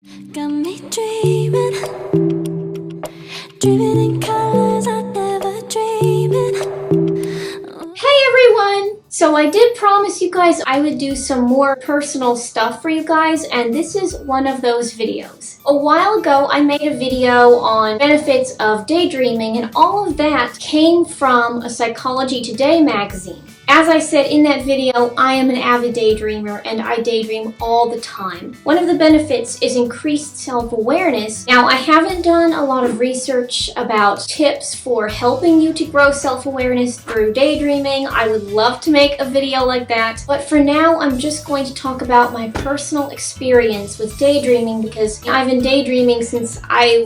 Got me dreaming, dreaming in colors I never dreamed. Hey everyone! So I did promise you guys I would do some more personal stuff for you guys, and this is one of those videos. A while ago I made a video on benefits of daydreaming, and all of that came from a Psychology Today magazine. As I said in that video, I am an avid daydreamer and I daydream all the time. One of the benefits is increased self-awareness. Now, I haven't done a lot of research about tips for helping you to grow self-awareness through daydreaming. I would love to make a video like that. But for now, I'm just going to talk about my personal experience with daydreaming because I've been daydreaming since I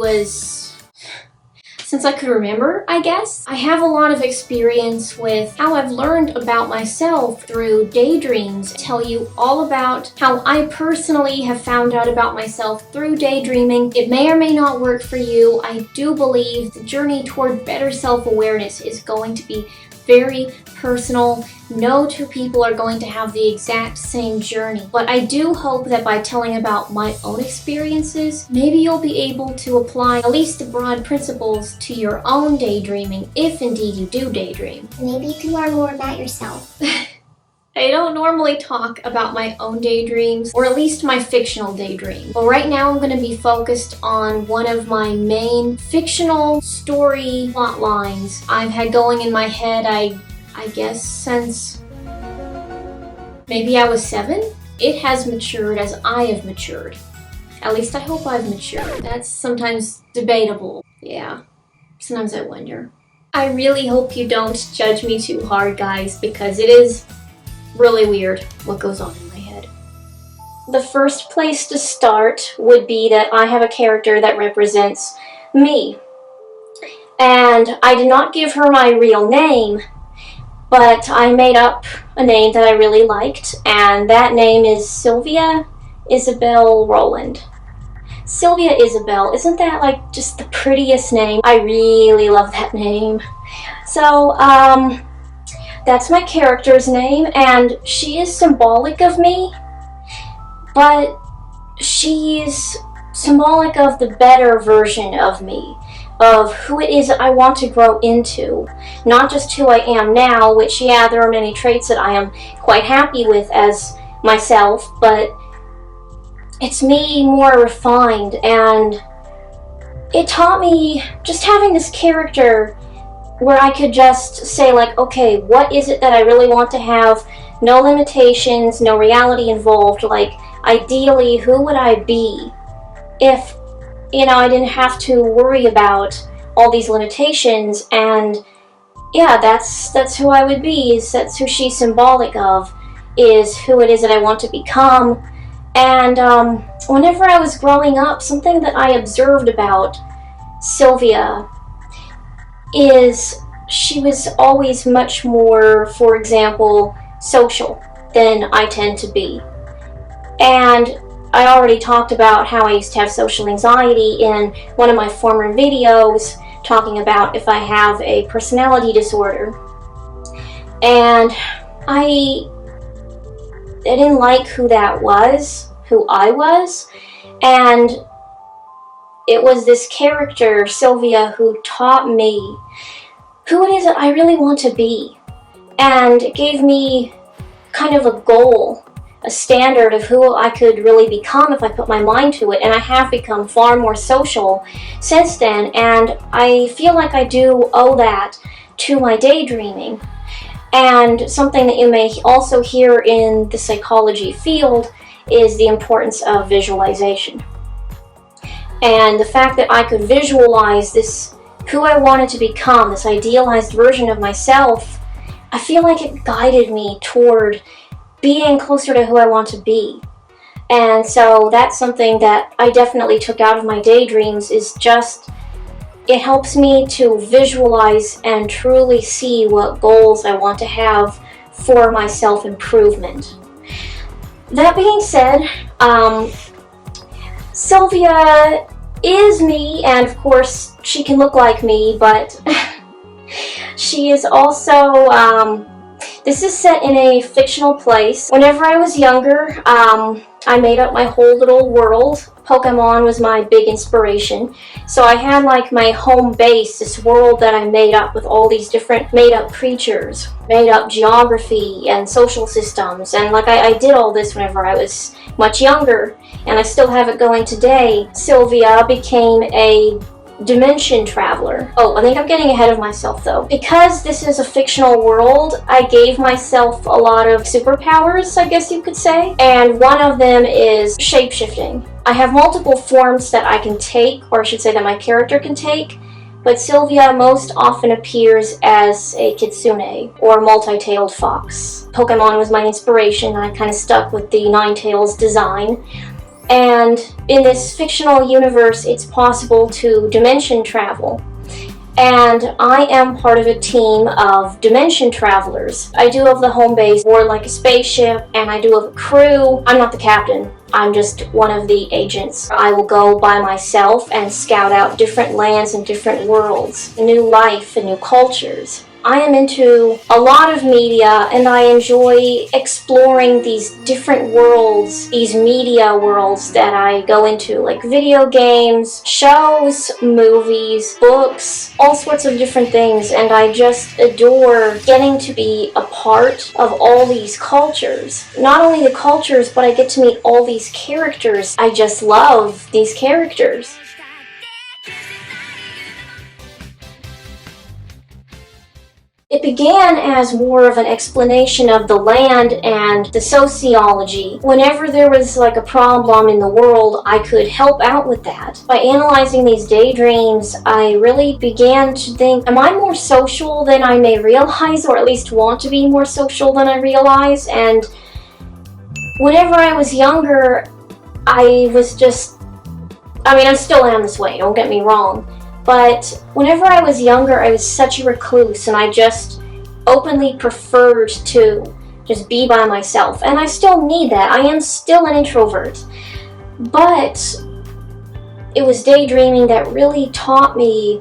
could remember, I guess. I have a lot of experience with how I've learned about myself through daydreams. I'll tell you all about how I personally have found out about myself through daydreaming. It may or may not work for you. I do believe the journey toward better self-awareness is going to be very personal. No two people are going to have the exact same journey, but I do hope that by telling about my own experiences, maybe you'll be able to apply at least the broad principles to your own daydreaming, if indeed you do daydream. Maybe you can learn more about yourself. I don't normally talk about my own daydreams, or at least my fictional daydream. But right now I'm going to be focused on one of my main fictional story plot lines I've had going in my head, I guess, since maybe I was 7. It has matured as I have matured. At least I hope I've matured. That's sometimes debatable. Yeah, sometimes I wonder. I really hope you don't judge me too hard, guys, because it is really weird what goes on in my head. The first place to start would be that I have a character that represents me. And I did not give her my real name, but I made up a name that I really liked, and that name is Sylvia Esabelle Rowland. Sylvia Esabelle, isn't that like just the prettiest name? I really love that name. So, that's my character's name, and she is symbolic of me, but she's symbolic of the better version of me, of who it is that I want to grow into. Not just who I am now, which, yeah, there are many traits that I am quite happy with as myself, but it's me more refined, and it taught me just having this character where I could just say, like, okay, what is it that I really want to have? No limitations, no reality involved. Like, ideally, who would I be if, you know, I didn't have to worry about all these limitations? And yeah, that's who I would be. That's who she's symbolic of, is who it is that I want to become. And whenever I was growing up, something that I observed about Sylvia is she was always much more, for example, social than I tend to be. And I already talked about how I used to have social anxiety in one of my former videos, talking about if I have a personality disorder. And I didn't like who that was, who I was, and it was this character, Sylvia, who taught me who it is that I really want to be. And it gave me kind of a goal, a standard of who I could really become if I put my mind to it. And I have become far more social since then, and I feel like I do owe that to my daydreaming. And something that you may also hear in the psychology field is the importance of visualization. And the fact that I could visualize this, who I wanted to become, this idealized version of myself, I feel like it guided me toward being closer to who I want to be. And so that's something that I definitely took out of my daydreams, is just, it helps me to visualize and truly see what goals I want to have for my self-improvement. That being said, Sylvia is me, and of course she can look like me, but she is also, this is set in a fictional place. Whenever I was younger, I made up my whole little world Pokemon was my big inspiration. So I had like my home base, this world that I made up with all these different made up creatures, made up geography and social systems. And like I did all this whenever I was much younger, and I still have it going today. Sylvia became a dimension traveler. Oh, I think I'm getting ahead of myself though. Because this is a fictional world, I gave myself a lot of superpowers, I guess you could say. And one of them is shape-shifting. I have multiple forms that I can take, or I should say that my character can take, but Sylvia most often appears as a kitsune, or multi-tailed fox. Pokemon was my inspiration, and I kind of stuck with the nine-tails design. And in this fictional universe, it's possible to dimension travel. And I am part of a team of dimension travelers. I do have the home base more like a spaceship, and I do have a crew. I'm not the captain. I'm just one of the agents. I will go by myself and scout out different lands and different worlds, new life and new cultures. I am into a lot of media, and I enjoy exploring these different worlds, these media worlds that I go into, like video games, shows, movies, books, all sorts of different things, and I just adore getting to be a part of all these cultures. Not only the cultures, but I get to meet all these characters. I just love these characters. It began as more of an explanation of the land and the sociology. Whenever there was like a problem in the world, I could help out with that. By analyzing these daydreams, I really began to think, am I more social than I may realize, or at least want to be more social than I realize? And whenever I was younger, I still am this way, don't get me wrong. But whenever I was younger, I was such a recluse, and I just openly preferred to just be by myself. And I still need that. I am still an introvert. But it was daydreaming that really taught me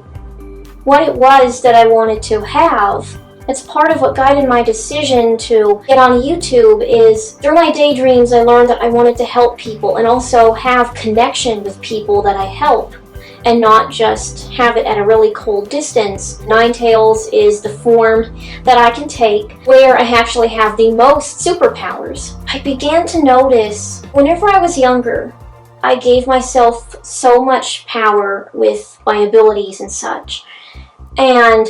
what it was that I wanted to have. It's part of what guided my decision to get on YouTube. Is through my daydreams, I learned that I wanted to help people and also have connection with people that I help, and not just have it at a really cold distance. Ninetales is the form that I can take where I actually have the most superpowers. I began to notice whenever I was younger, I gave myself so much power with my abilities and such. And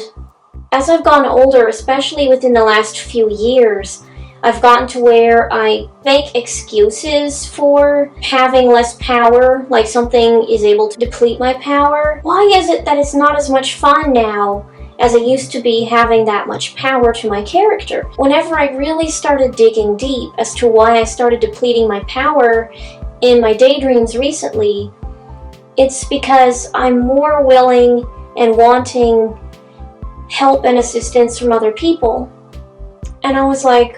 as I've gotten older, especially within the last few years, I've gotten to where I make excuses for having less power, like something is able to deplete my power. Why is it that it's not as much fun now as it used to be having that much power to my character? Whenever I really started digging deep as to why I started depleting my power in my daydreams recently, it's because I'm more willing and wanting help and assistance from other people. And I was like,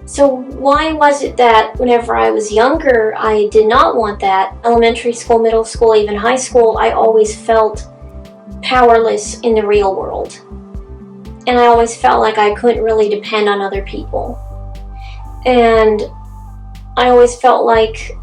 so why was it that whenever I was younger, I did not want that? Elementary school, middle school, even high school, I always felt powerless in the real world. And I always felt like I couldn't really depend on other people. And I always felt like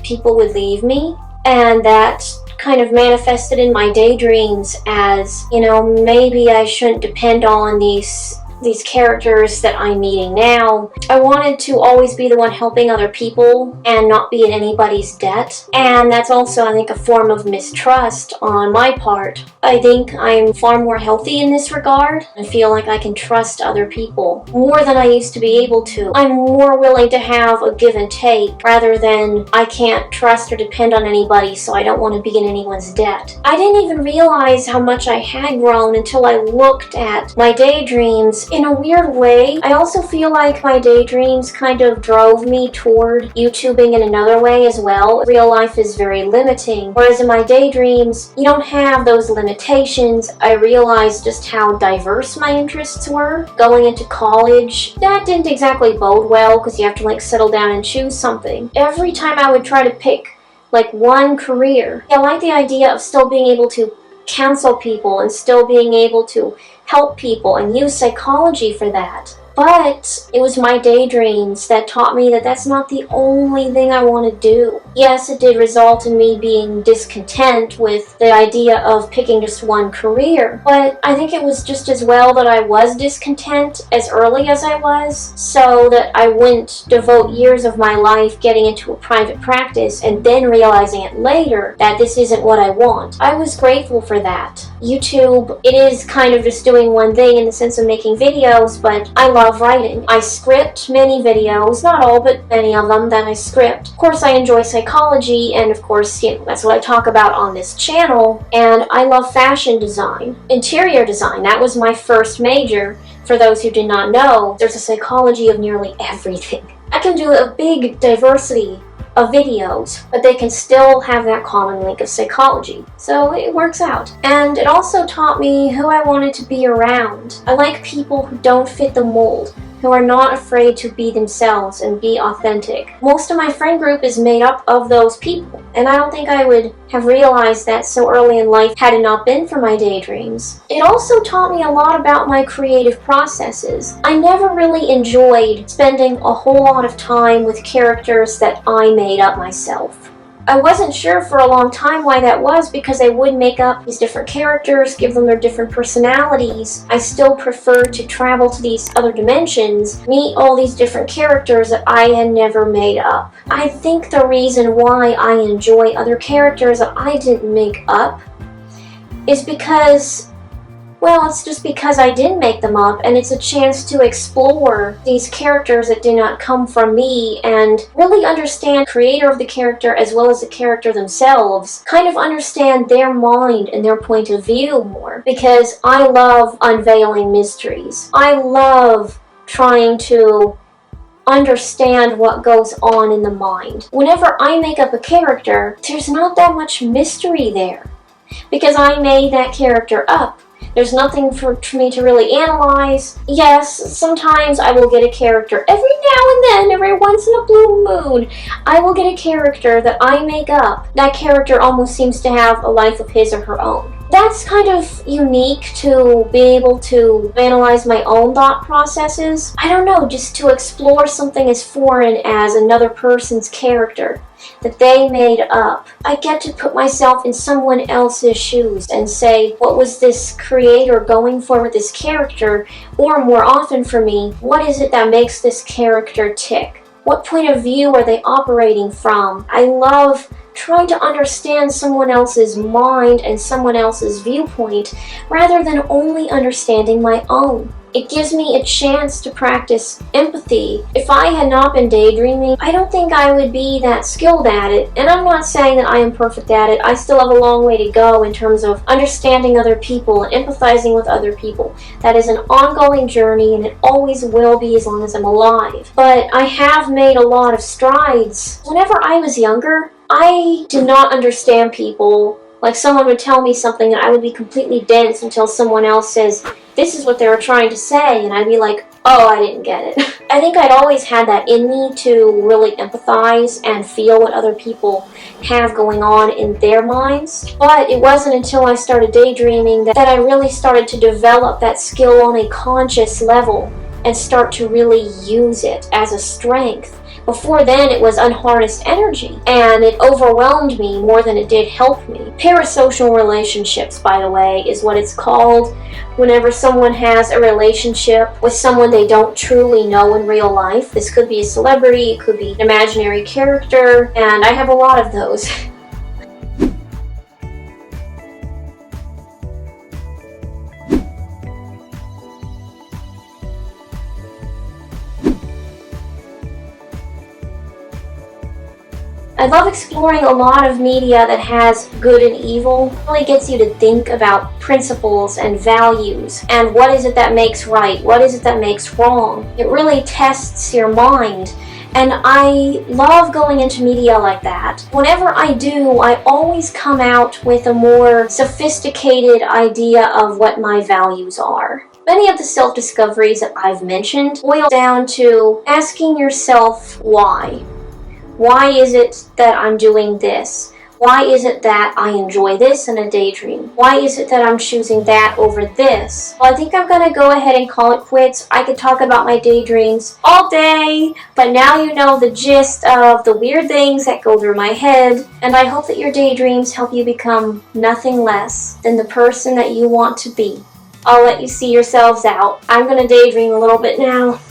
people would leave me. And that kind of manifested in my daydreams as, maybe I shouldn't depend on these characters that I'm meeting now. I wanted to always be the one helping other people and not be in anybody's debt. And that's also, I think, a form of mistrust on my part. I think I'm far more healthy in this regard. I feel like I can trust other people more than I used to be able to. I'm more willing to have a give and take rather than I can't trust or depend on anybody, so I don't want to be in anyone's debt. I didn't even realize how much I had grown until I looked at my daydreams. In a weird way, I also feel like my daydreams kind of drove me toward YouTubing in another way as well. Real life is very limiting, whereas in my daydreams, you don't have those limitations. I realized just how diverse my interests were. Going into college, that didn't exactly bode well because you have to settle down and choose something. Every time I would try to pick one career, I like the idea of still being able to counsel people and still being able to help people and use psychology for that. But it was my daydreams that taught me that that's not the only thing I want to do. Yes, it did result in me being discontent with the idea of picking just one career, but I think it was just as well that I was discontent as early as I was, so that I wouldn't devote years of my life getting into a private practice and then realizing it later that this isn't what I want. I was grateful for that. YouTube, it is kind of just doing one thing in the sense of making videos, but I love writing. I script many videos, not all, but many of them that I script. Of course, I enjoy psychology, and of course, that's what I talk about on this channel, and I love fashion design. Interior design, that was my first major. For those who did not know, there's a psychology of nearly everything. I can do a big diversity of videos, but they can still have that common link of psychology. So it works out. And it also taught me who I wanted to be around. I like people who don't fit the mold, who are not afraid to be themselves and be authentic. Most of my friend group is made up of those people, and I don't think I would have realized that so early in life had it not been for my daydreams. It also taught me a lot about my creative processes. I never really enjoyed spending a whole lot of time with characters that I made up myself. I wasn't sure for a long time why that was, because I would make up these different characters, give them their different personalities. I still preferred to travel to these other dimensions, meet all these different characters that I had never made up. I think the reason why I enjoy other characters that I didn't make up is because, well, it's just because I didn't make them up, and it's a chance to explore these characters that did not come from me and really understand the creator of the character as well as the character themselves, kind of understand their mind and their point of view more, because I love unveiling mysteries. I love trying to understand what goes on in the mind. Whenever I make up a character, there's not that much mystery there, because I made that character up. There's nothing for me to really analyze. Yes, sometimes I will get a character. Every now and then, every once in a blue moon, I will get a character that I make up. That character almost seems to have a life of his or her own. That's kind of unique to be able to analyze my own thought processes. I don't know, just to explore something as foreign as another person's character that they made up. I get to put myself in someone else's shoes and say, what was this creator going for with this character? Or more often for me, what is it that makes this character tick? What point of view are they operating from? I love trying to understand someone else's mind and someone else's viewpoint rather than only understanding my own. It gives me a chance to practice empathy. If I had not been daydreaming, I don't think I would be that skilled at it. And I'm not saying that I am perfect at it. I still have a long way to go in terms of understanding other people and empathizing with other people. That is an ongoing journey, and it always will be as long as I'm alive. But I have made a lot of strides. Whenever I was younger, I did not understand people. Like, someone would tell me something and I would be completely dense until someone else says, this is what they were trying to say, and I'd be like, oh, I didn't get it. I think I'd always had that in me to really empathize and feel what other people have going on in their minds. But it wasn't until I started daydreaming that I really started to develop that skill on a conscious level and start to really use it as a strength. Before then, it was unharnessed energy, and it overwhelmed me more than it did help me. Parasocial relationships, by the way, is what it's called whenever someone has a relationship with someone they don't truly know in real life. This could be a celebrity, it could be an imaginary character, and I have a lot of those. I love exploring a lot of media that has good and evil. It really gets you to think about principles and values and what is it that makes right, what is it that makes wrong. It really tests your mind, and I love going into media like that. Whenever I do, I always come out with a more sophisticated idea of what my values are. Many of the self-discoveries that I've mentioned boil down to asking yourself why. Why is it that I'm doing this? Why is it that I enjoy this in a daydream? Why is it that I'm choosing that over this? Well, I think I'm gonna go ahead and call it quits. I could talk about my daydreams all day, but now you know the gist of the weird things that go through my head, and I hope that your daydreams help you become nothing less than the person that you want to be. I'll let you see yourselves out. I'm gonna daydream a little bit now.